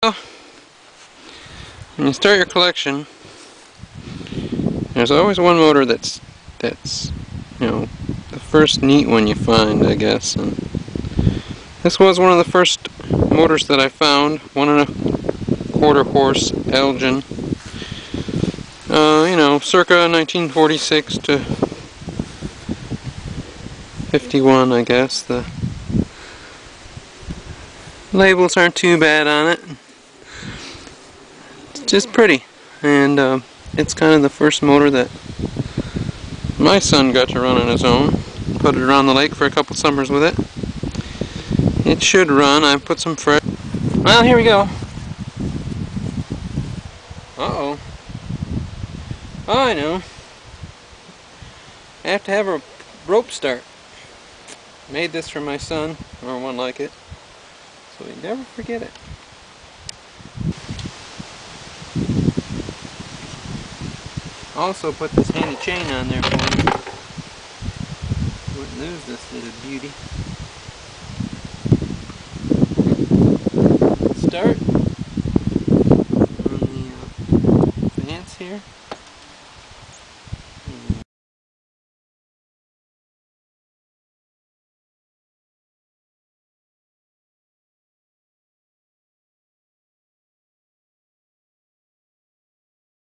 Well, when you start your collection, there's always one motor that's the first neat one you find, I guess. And this was one of the first motors that I found, 1¼ horse Elgin. Circa 1946 to 51, I guess. The labels aren't too bad on it. It's just pretty, and it's kind of the first motor that my son got to run on his own. Put it around the lake for a couple summers with it. It should run. I put some fresh. Well, here we go. Uh-oh. Oh, I know. I have to have a rope start. Made this for my son, or one like it, so he never forget it. Also put this handy chain on there for me. Wouldn't lose this little beauty. Start on the fence here.